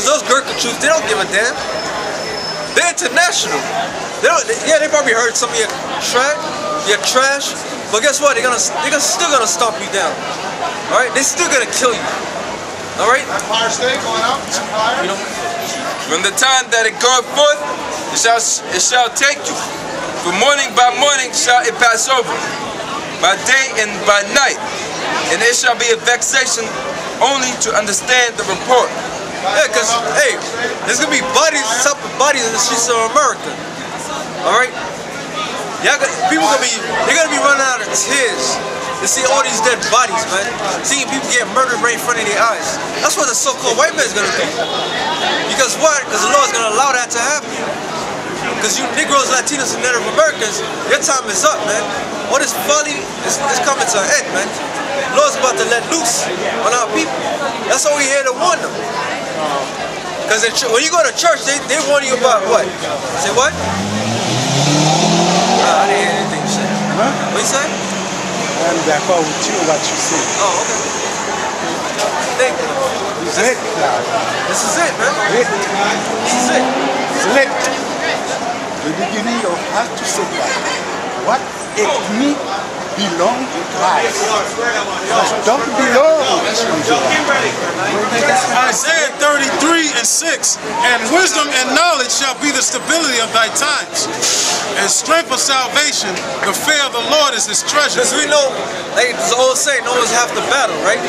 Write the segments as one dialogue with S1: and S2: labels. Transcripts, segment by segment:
S1: Because those Gurkha troops, they don't give a damn. They're international. Yeah, they probably heard some of your trash, but guess what? They're still gonna stomp you down. All right, they're still gonna kill you. All right.
S2: Empire State going up. Empire.
S1: You know,
S3: from the time that it goeth forth, it shall take you. For morning by morning shall it pass over, by day and by night, and it shall be a vexation only to understand the report.
S1: Yeah, because, hey, there's going to be bodies, top of bodies in the streets of America. All right? People they're going to be running out of tears to see all these dead bodies, man. Seeing people get murdered right in front of their eyes. That's what the so-called white man is going to do. Because what? Because the law is going to allow that to happen. Because you Negroes, Latinos, and Native Americans, your time is up, man. All this folly is coming to an end, man. The law is about to let loose on our people. That's why we're here to warn them. Because when you go to church, they warn you about what? Say what? I didn't hear anything you said.
S2: Huh?
S1: What you say?
S2: I'm d'accord with you what you say.
S1: Oh, okay. Thank you.
S2: This is it.
S1: This is it, man.
S2: It.
S1: This is it.
S2: It's lit. The beginning you have to say that. What ethnic belong to Christ? Don't belong to
S4: Isaiah 33:6, and wisdom and knowledge shall be the stability of thy times, and strength of salvation, the fear of the Lord is his treasure.
S1: Because we know, like the old saying, no one's half the battle, right?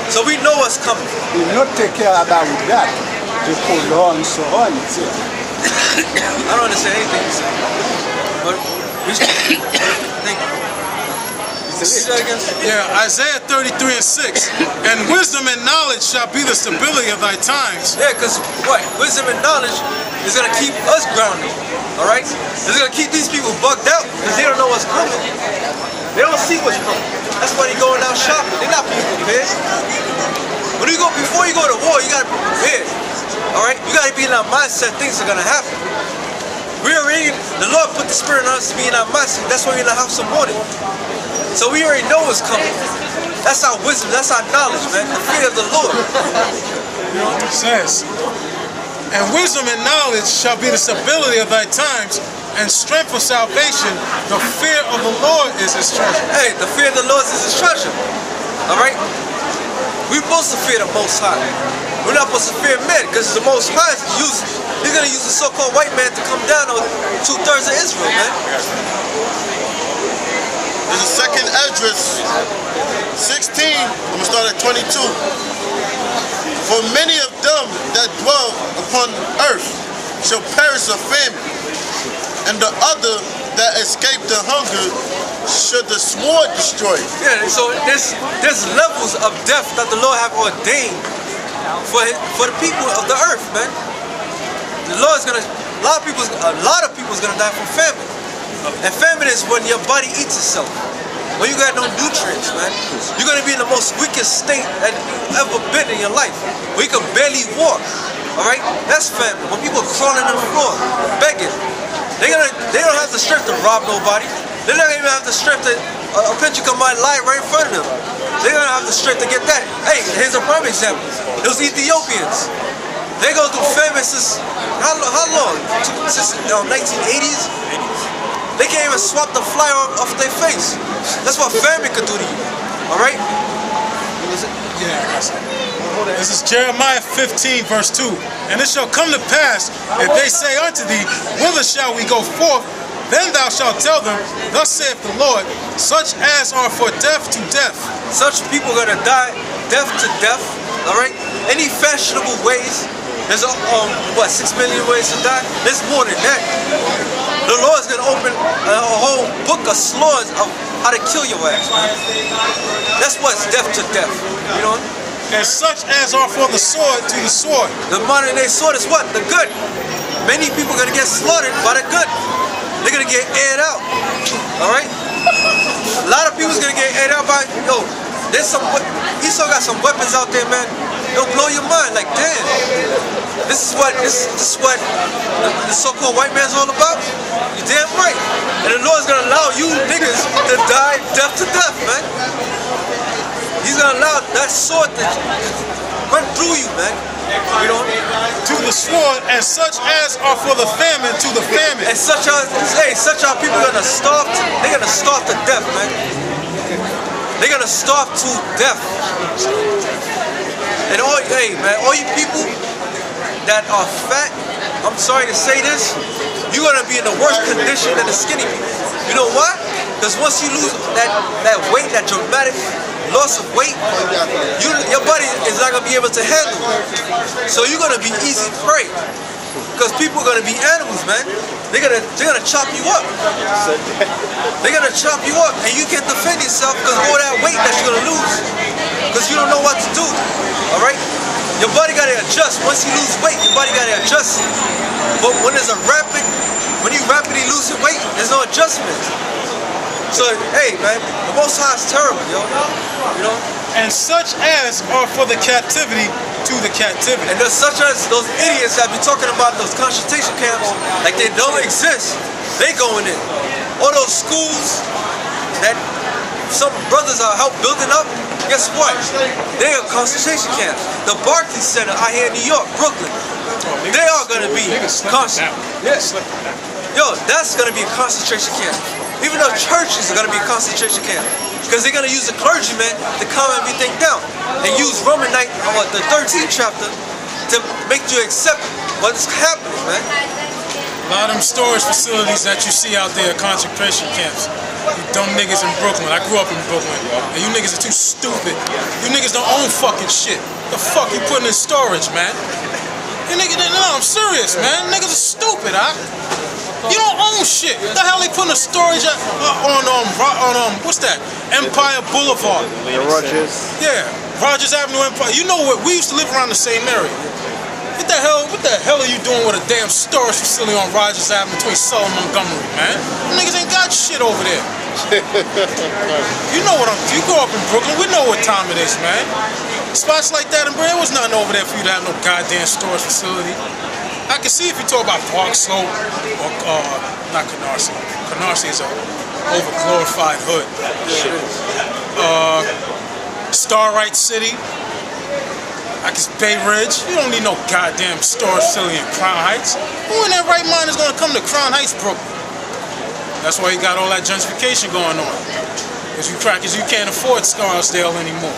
S1: So we know what's coming.
S2: Do not take care about that. Just hold on, so on.
S1: I don't understand anything you say. But we should thank you.
S4: Yeah, Isaiah 33:6, and wisdom and knowledge shall be the stability of thy times.
S1: Yeah, because what? Wisdom and knowledge is going to keep us grounded, all right? It's going to keep these people bugged out because they don't know what's coming. They don't see what's coming. That's why they're going out shopping. They're not being prepared. Before you go to war, you got to be prepared, all right? You got to be in that mindset things are going to happen. The Lord put the Spirit on us to be in our mindset. That's why we're in the house of mourning. So we already know what's coming. That's our wisdom. That's our knowledge, man. The fear of the Lord.
S4: You know what it says? And wisdom and knowledge shall be the stability of thy times, and strength of salvation, the fear of the Lord is his treasure.
S1: Hey, the fear of the Lord is his treasure. All right? We're supposed to fear the Most High. We're not supposed to fear men, because the Most High is he's going to use the so-called white man to come down on 2/3 of Israel, man.
S5: This is 2nd Esdras 16, I'm going to start at 22. For many of them that dwell upon earth shall perish of famine, and the other that escape the hunger should the sword destroy.
S1: Yeah, so there's levels of death that the Lord have ordained for the people of the earth, man. The Lord is gonna, a lot of people's gonna die from famine. And famine is when your body eats itself. When you got no nutrients, man. You're gonna be in the most weakest state that you've ever been in your life. Where you can barely walk. Alright? That's famine. When people are crawling on the floor, begging. They don't have the strength to rob nobody. They don't even have the strength to a picture come by lie right in front of them. They don't have the strength to get that. Hey, here's a prime example. Those Ethiopians. They go through famine since how long? Since the 1980s? They can't even swap the fly off their face. That's what famine could do to you. Alright?
S4: Yeah, this is Jeremiah 15, verse 2. And it shall come to pass, if they say unto thee, whither shall we go forth? Then thou shalt tell them, thus saith the Lord, such as are for death to death. Such people are going to die, death to death. Alright? Any fashionable ways. There's 6 million ways to die? There's more than that. The Lord's going to open a whole book of laws of how to kill your ass, man. That's what's death to death, you know? And such as are for the sword to the sword. The modern day sword is what? The good. Many people are going to get slaughtered by the good. They're going to get aired out, all right? A lot of people's going to get aired out by, Esau got some weapons out there, man. It'll blow your mind, like, damn. This is what the so-called white man's all about? You're damn right. And the Lord's gonna allow you niggas to die death to death, man. He's gonna allow that sword to run through you, man. You know? sword, and such as are for the famine to the famine.
S1: And such our people are gonna starve. They're gonna starve to death, man. They're gonna starve to death. And all you people that are fat, I'm sorry to say this, you're gonna be in the worst condition than the skinny people. You know why? Because once you lose that weight, that dramatic loss of weight, your body is not gonna be able to handle it. So you're gonna be easy prey. Because people are gonna be animals, man. They're gonna chop you up. They're gonna chop you up, and you can't defend yourself because of all that weight that you're gonna lose. Because you don't know what to do. All right? Your body gotta adjust. Once you lose weight, your body gotta adjust. But when you rapidly losing weight, there's no adjustment. So, hey, man, the Most High is terrible, yo. You know?
S4: And such as are for the captivity to the captivity.
S1: And there's such as those idiots that be talking about those concentration camps like they don't exist. They going in. All those schools that some brothers are help building up, guess what? They are concentration camps. The Barclays Center out here in New York, Brooklyn, they are going to be concentration. Yes. Yo, that's going to be a concentration camp. Even though churches are going to be a concentration camp. Because they're going to use the clergymen to calm everything down. And use Roman the 13th chapter to make you accept what's happening, man.
S4: A lot of them storage facilities that you see out there are concentration camps. You dumb niggas in Brooklyn. I grew up in Brooklyn. And you niggas are too stupid. You niggas don't own fucking shit. The fuck you putting in storage, man? You niggas, no, I'm serious, man. Niggas are stupid, huh? You don't own shit. What the hell they putting a storage on what's that? Empire Boulevard.
S2: Rogers.
S4: Yeah, Rogers Avenue, Empire. You know what? We used to live around the same area. What the hell are you doing with a damn storage facility on Rogers Avenue between Seoul and Montgomery, man? Them niggas ain't got shit over there. You know what you grew up in Brooklyn, we know what time it is, man. Spots like that in Brooklyn, there was nothing over there for you to have no goddamn storage facility. I can see if you talk about Park Slope or not Canarsie. Canarsie is a overglorified hood. Starlight City. I can Bay Ridge. You don't need no goddamn storage facility in Crown Heights. Who in their right mind is gonna come to Crown Heights, Brooklyn? That's why you got all that gentrification going on. Because you crackers, you can't afford Scarsdale anymore.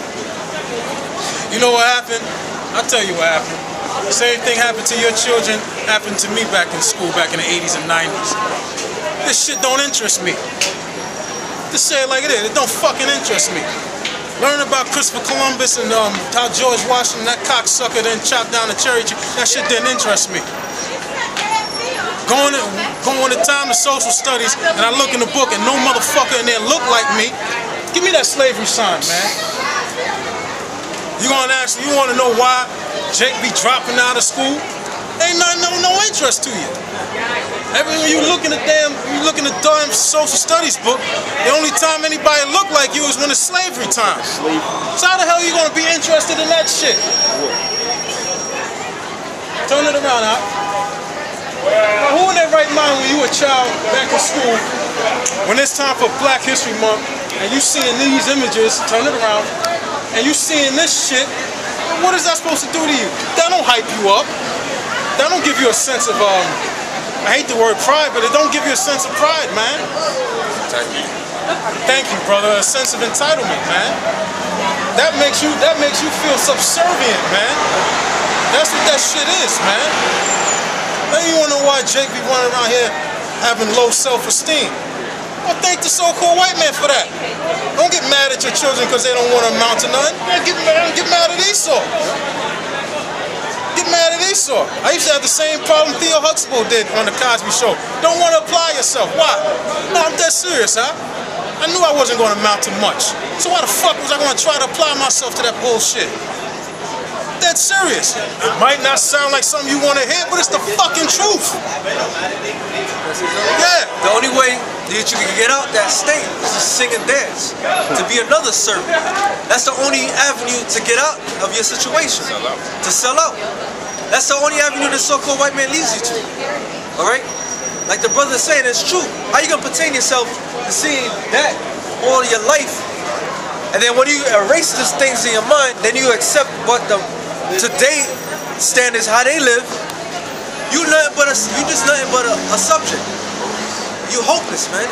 S4: You know what happened? I'll tell you what happened. The same thing happened to your children, happened to me back in school, back in the 80s and 90s. This shit don't interest me. Just say it like it is, it don't fucking interest me. Learning about Christopher Columbus and how George Washington, that cocksucker, then chopped down the cherry tree, that shit didn't interest me. Going to time to social studies, and I look in the book and no motherfucker in there look like me. Give me that slavery sign, man. You want to know why Jake be dropping out of school? Ain't no interest to you. When you look in the damn social studies book, the only time anybody look like you is when it's slavery time. So how the hell are you gonna be interested in that shit? Turn it around, Out. Now, who in their right mind when you a child back in school, when it's time for Black History Month, and you seeing these images, turn it around, and you seeing this shit, what is that supposed to do to you? That don't hype you up. That don't give you a sense of, I hate the word pride, but it don't give you a sense of pride, man. Thank you, brother. A sense of entitlement, man. That makes you feel subservient, man. That's what that shit is, man. Now you wanna know why Jake be running around here having low self-esteem? Well, thank the so-called white man for that. Don't get mad at your children because they don't want to amount to nothing. Get mad at Esau. Get mad at Esau. I used to have the same problem Theo Huxtable did on the Cosby Show. Don't want to apply yourself. Why? No, I'm dead serious, huh? I knew I wasn't going to amount to much. So why the fuck was I going to try to apply myself to that bullshit? Dead serious. It might not sound like something you want to hear, but it's the fucking truth. Yeah.
S1: The only way that you can get out that state is to sing and dance, to be another servant. That's the only avenue to get out of your situation, to sell out. That's the only avenue the so-called white man leads you to. All right? Like the brother is saying, it's true. How you gonna pertain yourself to seeing that all your life, and then when you erase these things in your mind, then you accept what the today standards, how they live, You just nothing but a subject. You hopeless, man.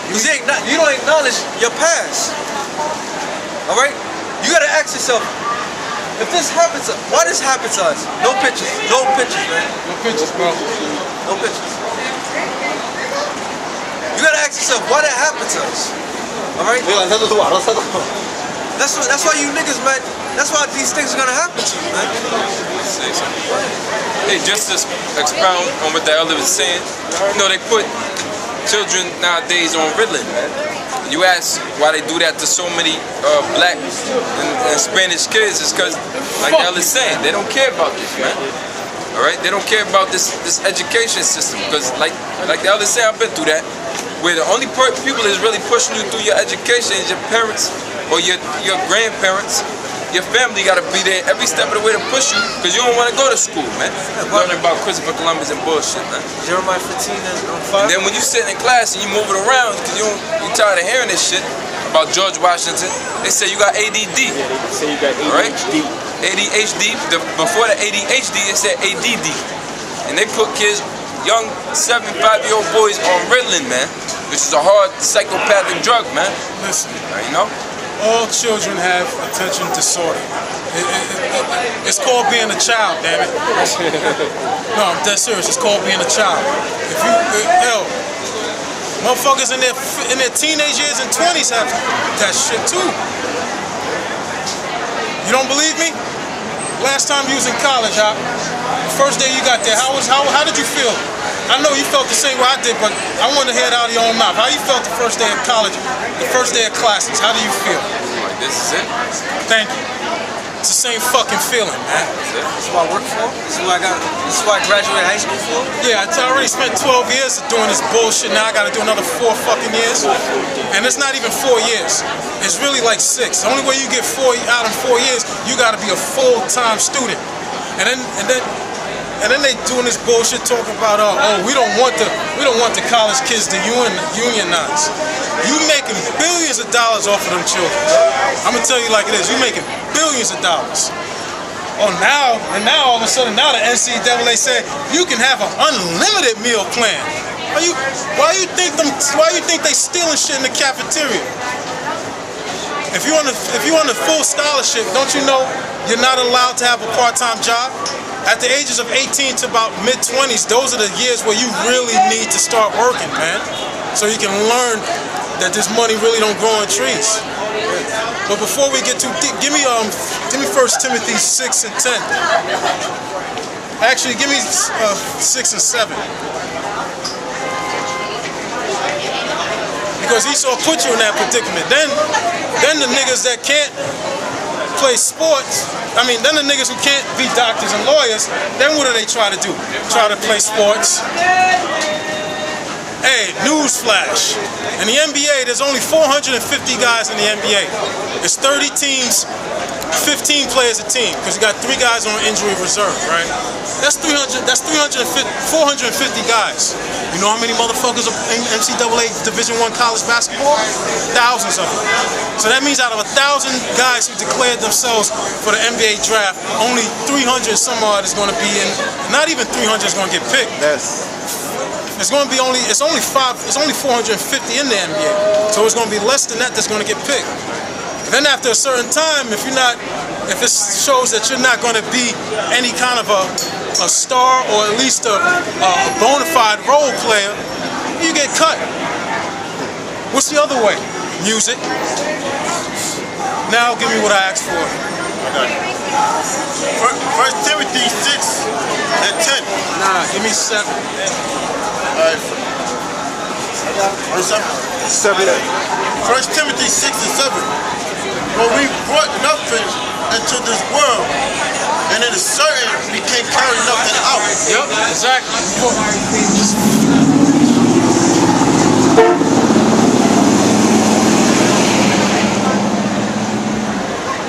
S1: Because you don't acknowledge your past. All right? You gotta ask yourself, if this happens, why this happened to us? No pictures, man.
S4: No pictures, bro.
S1: No pictures. You gotta ask yourself, why that happened to us? All right? That's why you niggas, man. That's why these things are gonna happen to you, man.
S3: Say something. Hey, just to expound on what the elder was saying, you know, they put children nowadays on Ritalin, man. You ask why they do that to so many black and Spanish kids, is because, like the elder's saying, they don't care about this, man. All right, they don't care about this education system, because like the elder said, I've been through that, where the only people that's really pushing you through your education is your parents or your grandparents. Your family got to be there every step of the way to push you, because you don't want to go to school, man. Learning about Christopher Columbus and bullshit, man.
S1: Jeremiah 15 and 5.
S3: And then when you sit in class and you move it around, because you're tired of hearing this shit about George Washington, they say you got ADD.
S6: Yeah, they say you got ADHD.
S3: Right? ADHD. Before the ADHD, it said ADD. And they put kids, young 7-5-year-old boys on Ritalin, man, which is a hard psychopathic drug, man.
S4: Listen,
S3: You know?
S4: all children have attention disorder. It's called being a child, damn it. No, I'm dead serious. It's called being a child. If you, motherfuckers in their teenage years and 20s have that shit too. You don't believe me? Last time you was in college, the first day you got there, how did you feel? I know you felt the same way I did, but I want to hear it out of your own mouth. How you felt the first day of college, the first day of classes? How do you feel?
S3: Like, this is it.
S4: Thank you. It's the same fucking feeling, man.
S1: This is what I work for. This is what I graduated high school for.
S4: Yeah, I already spent 12 years doing this bullshit. Now I got to do another 4 fucking years. And it's not even 4 years. It's really like 6. The only way you get 4 out in 4 years, you got to be a full-time student. And then they doing this bullshit talking about we don't want the college kids to unionize. You making billions of dollars off of them children. I'm gonna tell you like it is. You making billions of dollars. Now all of a sudden now the NCAA said you can have an unlimited meal plan. Why you think they stealing shit in the cafeteria? If you on the full scholarship, don't you know you're not allowed to have a part-time job? At the ages of 18 to about mid-20s, those are the years where you really need to start working, man. So you can learn that this money really don't grow on trees. But before we get too deep, give me 1 Timothy 6 and 10. Actually, give me 6 and 7. Because Esau put you in that predicament. Then the niggas that can't play sports, then the niggas who can't be doctors and lawyers, then what do they try to do? Try to play sports. Hey, newsflash. In the NBA, there's only 450 guys in the NBA. It's 30 teams, 15 players a team, because you got 3 guys on injury reserve, right? That's 450 guys. You know how many motherfuckers are in NCAA Division I college basketball? Thousands of them. So that means out of 1,000 guys who declared themselves for the NBA draft, only 300 some odd is going to be in. Not even 300 is going to get picked.
S2: Yes.
S4: It's only 450 in the NBA. So it's going to be less than that that's going to get picked. Then after a certain time, if it shows that you're not going to be any kind of a star or at least a bona fide role player, you get cut. What's the other way? Music. Now give me what I asked for.
S5: First Timothy 6 and 10.
S4: Nah, give me 7.
S5: Alright. Verse 7.
S2: 7.
S5: First Timothy 6 and 7. For we brought nothing into this world, and it is certain we can't carry nothing out.
S4: Yep, exactly.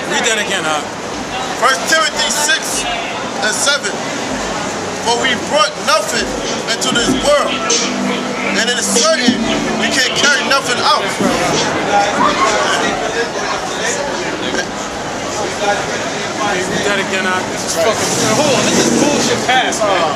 S4: Read that again,
S5: First Timothy 6 and 7. For we brought nothing into this world, and it is certain we can't carry nothing out.
S4: Read that again, This is fucking. Hold on, let this bullshit pass, man.